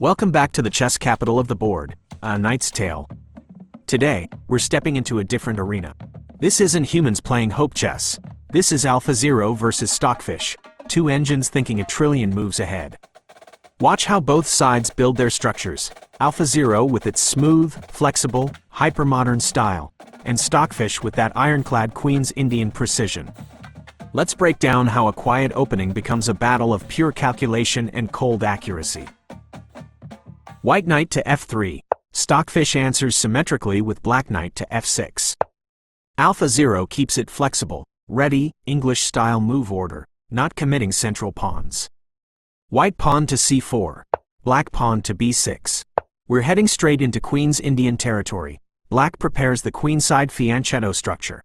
Welcome back to the chess capital of the board, A Knight's Tale. Today, we're stepping into a different arena. This isn't humans playing hope chess. This is AlphaZero versus Stockfish, two engines thinking a trillion moves ahead. Watch how both sides build their structures, AlphaZero with its smooth, flexible, hypermodern style, and Stockfish with that ironclad Queen's Indian precision. Let's break down how a quiet opening becomes a battle of pure calculation and cold accuracy. White knight to f3. Stockfish answers symmetrically with black knight to f6. AlphaZero keeps it flexible, ready, English-style move order, not committing central pawns. White pawn to c4. Black pawn to b6. We're heading straight into Queen's Indian territory. Black prepares the queenside Fianchetto structure.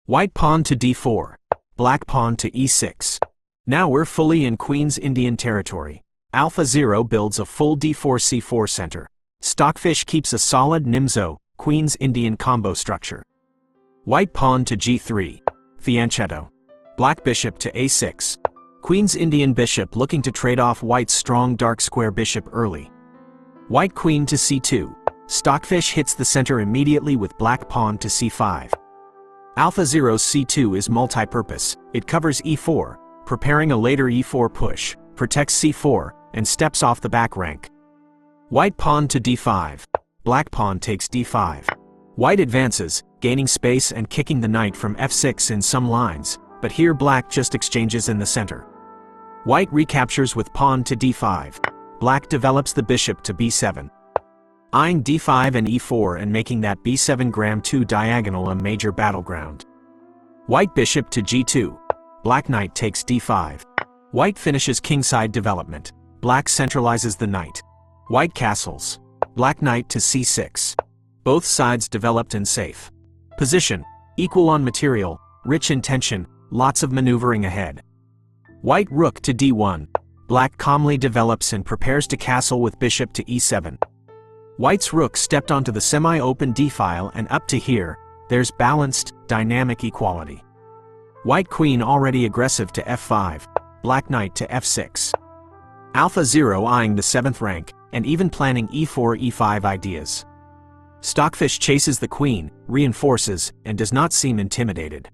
White pawn to d4. Black pawn to e6. Now we're fully in Queen's Indian territory. AlphaZero builds a full d4-c4 center. Stockfish keeps a solid Nimzowitsch, Queen's Indian combo structure. White pawn to g3. Fianchetto. Black bishop to a6. Queen's Indian bishop looking to trade off white's strong dark square bishop early. White queen to c2. Stockfish hits the center immediately with black pawn to c5. AlphaZero's c2 is multi-purpose. It covers e4, preparing a later e4 push, protects c4, and steps off the back rank. White pawn to d5. Black pawn takes d5. White advances, gaining space and kicking the knight from f6 in some lines, but here black just exchanges in the center. White recaptures with pawn to d5. Black develops the bishop to b7. Eyeing d5 and e4 and making that b7-2 diagonal a major battleground. White bishop to g2. Black knight takes d5. White finishes kingside development. Black centralizes the knight. White castles. Black knight to c6. Both sides developed and safe. Position: equal on material, rich in tension, lots of maneuvering ahead. White rook to d1. Black calmly develops and prepares to castle with bishop to e7. White's rook stepped onto the semi-open d-file, and up to here, there's balanced, dynamic equality. White queen already aggressive to f5. Black knight to f6. AlphaZero eyeing the 7th rank, and even planning e4-e5 ideas. Stockfish chases the queen, reinforces, and does not seem intimidated.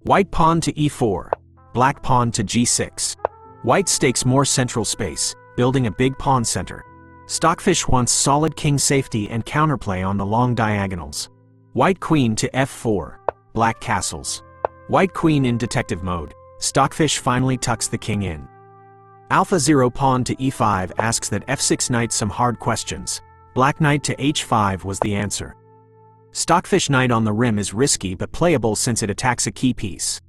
White pawn to e4. Black pawn to g6. White stakes more central space, building a big pawn center. Stockfish wants solid king safety and counterplay on the long diagonals. White queen to f4. Black castles. White queen in detective mode. Stockfish finally tucks the king in. AlphaZero pawn to e5 asks that f6 knight some hard questions. Black knight to h5 was the answer. Stockfish knight on the rim is risky but playable since it attacks a key piece.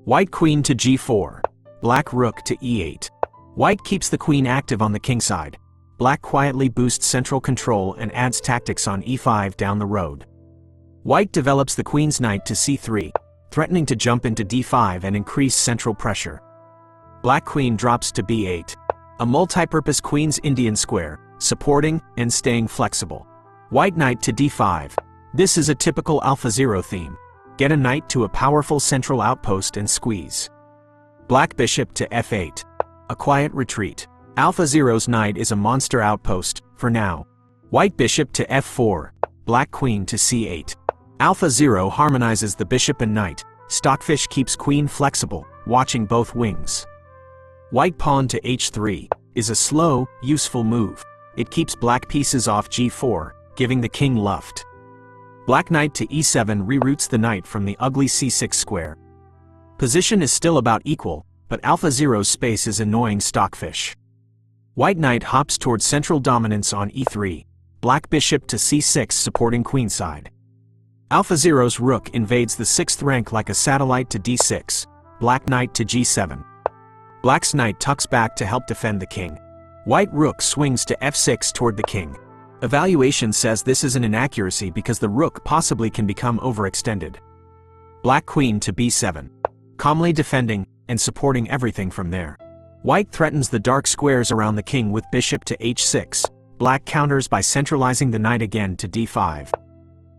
White queen to g4. Black rook to e8. White keeps the queen active on the kingside. Black quietly boosts central control and adds tactics on e5 down the road. White develops the queen's knight to c3, threatening to jump into d5 and increase central pressure. Black queen drops to b8. A multi-purpose Queen's Indian square, supporting and staying flexible. White knight to d5. This is a typical AlphaZero theme. Get a knight to a powerful central outpost and squeeze. Black bishop to f8. A quiet retreat. AlphaZero's knight is a monster outpost, for now. White bishop to f4. Black queen to c8. AlphaZero harmonizes the bishop and knight. Stockfish keeps queen flexible, watching both wings. White pawn to h3 is a slow, useful move. It keeps black pieces off g4, giving the king luft. Black knight to e7 reroutes the knight from the ugly c6 square. Position is still about equal, but AlphaZero's space is annoying Stockfish. White knight hops towards central dominance on e3. Black bishop to c6 supporting queenside. AlphaZero's rook invades the 6th rank like a satellite to d6. Black knight to g7. Black's knight tucks back to help defend the king. White rook swings to f6 toward the king. Evaluation says this is an inaccuracy because the rook possibly can become overextended. Black queen to b7. Calmly defending, and supporting everything from there. White threatens the dark squares around the king with bishop to h6. Black counters by centralizing the knight again to d5.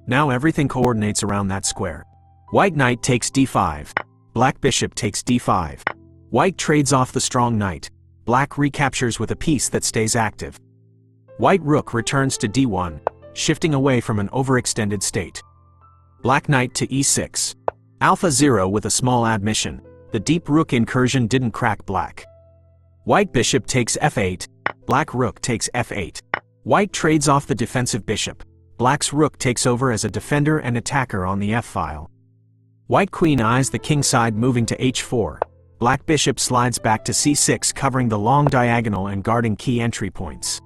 Now everything coordinates around that square. White knight takes d5. Black bishop takes d5. White trades off the strong knight. Black recaptures with a piece that stays active. White rook returns to d1, shifting away from an overextended state. Black knight to e6. AlphaZero with a small admission. The deep rook incursion didn't crack black. White bishop takes f8. Black rook takes f8. White trades off the defensive bishop. Black's rook takes over as a defender and attacker on the f-file. White queen eyes the kingside, moving to h4. Black bishop slides back to c6, covering the long diagonal and guarding key entry points.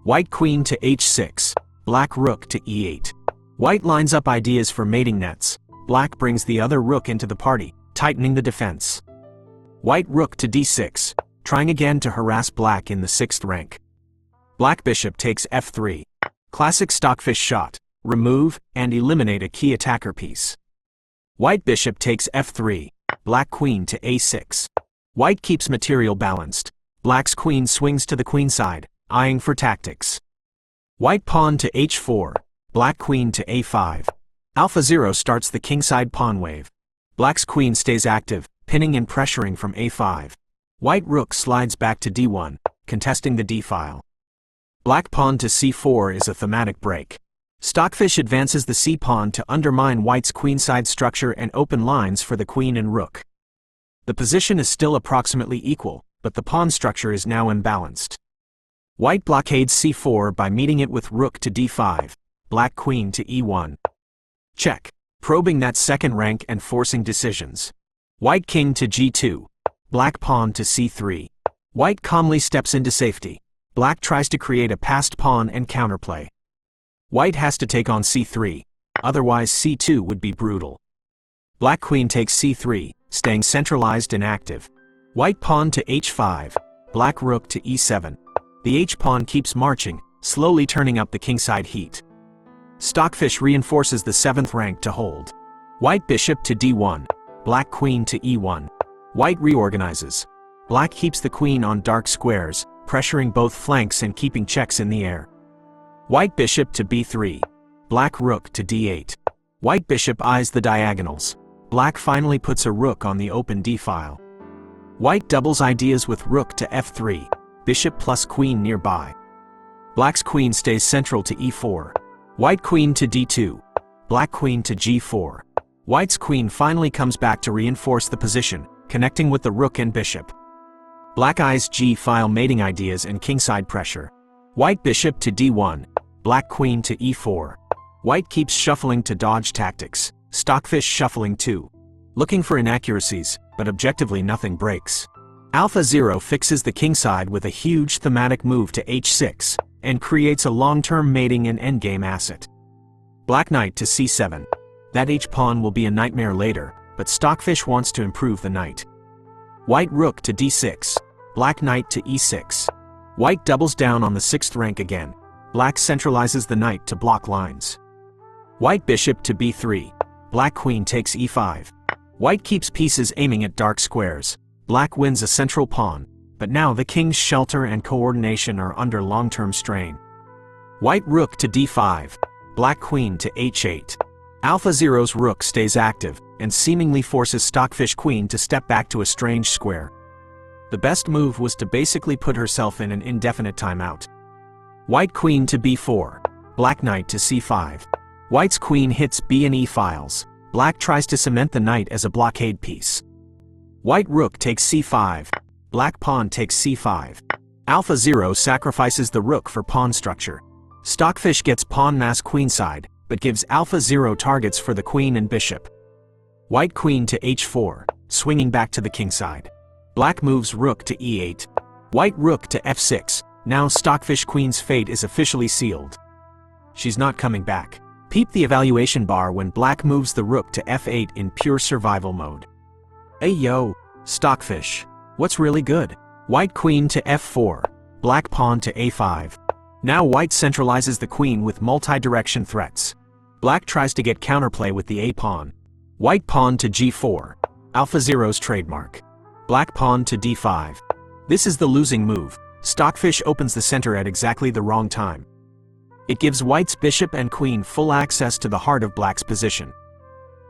White queen to h6. Black rook to e8. White lines up ideas for mating nets. Black brings the other rook into the party, tightening the defense. White rook to d6, trying again to harass black in the 6th rank. Black bishop takes f3. Classic Stockfish shot: remove and eliminate a key attacker piece. White bishop takes f3. Black queen to a6. White keeps material balanced. Black's queen swings to the queenside, eyeing for tactics. White pawn to h4. Black queen to a5. AlphaZero starts the kingside pawn wave. Black's queen stays active, pinning and pressuring from a5. White rook slides back to d1, contesting the d-file. Black pawn to c4 is a thematic break. Stockfish advances the c-pawn to undermine White's queenside structure and open lines for the queen and rook. The position is still approximately equal, but the pawn structure is now imbalanced. White blockades c4 by meeting it with rook to d5. Black queen to e1. Check, probing that 2nd rank and forcing decisions. White king to g2. Black pawn to c3. White calmly steps into safety. Black tries to create a passed pawn and counterplay. White has to take on c3, otherwise c2 would be brutal. Black queen takes c3, staying centralized and active. White pawn to h5. Black rook to e7. The h-pawn keeps marching, slowly turning up the kingside heat. Stockfish reinforces the 7th rank to hold. White bishop to d1. Black queen to e1. White reorganizes. Black keeps the queen on dark squares, pressuring both flanks and keeping checks in the air. White bishop to b3. Black rook to d8. White bishop eyes the diagonals. Black finally puts a rook on the open d-file. White doubles ideas with rook to f3. Bishop plus queen nearby. Black's queen stays central to e4. White queen to d2. Black queen to g4. White's queen finally comes back to reinforce the position, connecting with the rook and bishop. Black eyes g-file mating ideas and kingside pressure. White bishop to d1. Black queen to e4. White keeps shuffling to dodge tactics. Stockfish shuffling too. Looking for inaccuracies, but objectively nothing breaks. AlphaZero fixes the kingside with a huge thematic move to h6, and creates a long-term mating and endgame asset. Black knight to c7. That h-pawn will be a nightmare later, but Stockfish wants to improve the knight. White rook to d6. Black knight to e6. White doubles down on the 6th rank again. Black centralizes the knight to block lines. White bishop to b3. Black queen takes e5. White keeps pieces aiming at dark squares. Black wins a central pawn, but now the king's shelter and coordination are under long-term strain. White rook to d5. Black queen to h8. AlphaZero's rook stays active, and seemingly forces Stockfish queen to step back to a strange square. The best move was to basically put herself in an indefinite timeout. White queen to b4. Black knight to c5. White's queen hits b and e files. Black tries to cement the knight as a blockade piece. White rook takes c5. Black pawn takes c5. AlphaZero sacrifices the rook for pawn structure. Stockfish gets pawn mass queenside, but gives AlphaZero targets for the queen and bishop. White queen to h4, swinging back to the kingside. Black moves rook to e8. White rook to f6. Now Stockfish queen's fate is officially sealed. She's not coming back. Peep the evaluation bar when black moves the rook to f8 in pure survival mode. Hey yo, Stockfish, what's really good? White queen to f4. Black pawn to a5. Now white centralizes the queen with multi-direction threats. Black tries to get counterplay with the a-pawn. White pawn to g4. AlphaZero's trademark. Black pawn to d5. This is the losing move. Stockfish opens the center at exactly the wrong time. It gives White's bishop and queen full access to the heart of Black's position.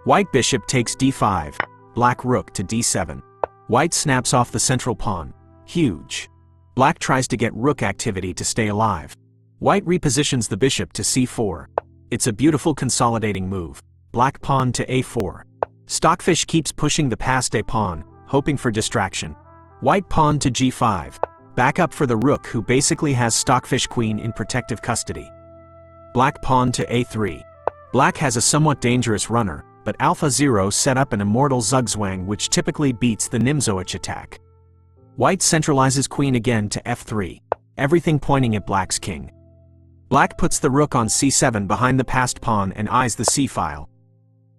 White bishop takes d5. Black rook to d7. White snaps off the central pawn. Huge. Black tries to get rook activity to stay alive. White repositions the bishop to c4. It's a beautiful consolidating move. Black pawn to a4. Stockfish keeps pushing the passed a pawn, hoping for distraction. White pawn to g5. Back up for the rook, who basically has Stockfish queen in protective custody. Black pawn to a3. Black has a somewhat dangerous runner, but AlphaZero set up an immortal zugzwang which typically beats the Nimzowitsch attack. White centralizes queen again to f3, everything pointing at Black's king. Black puts the rook on c7 behind the passed pawn and eyes the c-file.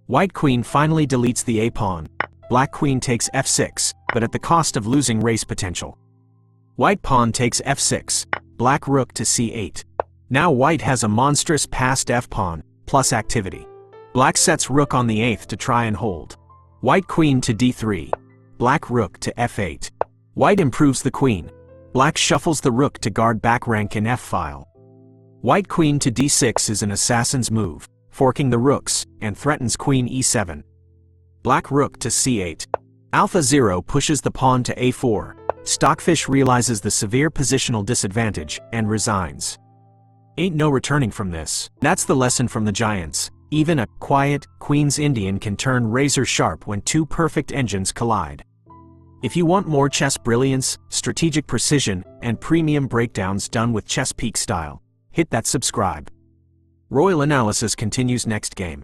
White queen finally deletes the a-pawn. Black queen takes f6, but at the cost of losing race potential. White pawn takes f6, black rook to c8. Now white has a monstrous passed f-pawn, plus activity. Black sets rook on the 8th to try and hold. White queen to d3. Black rook to f8. White improves the queen. Black shuffles the rook to guard back rank in f-file. White queen to d6 is an assassin's move, forking the rooks, and threatens queen e7. Black rook to c8. AlphaZero pushes the pawn to a4. Stockfish realizes the severe positional disadvantage, and resigns. Ain't no returning from this. That's the lesson from the giants. Even a quiet, Queen's Indian can turn razor sharp when two perfect engines collide. If you want more chess brilliance, strategic precision, and premium breakdowns done with Chess Peak style, hit that subscribe. Royal Analysis continues next game.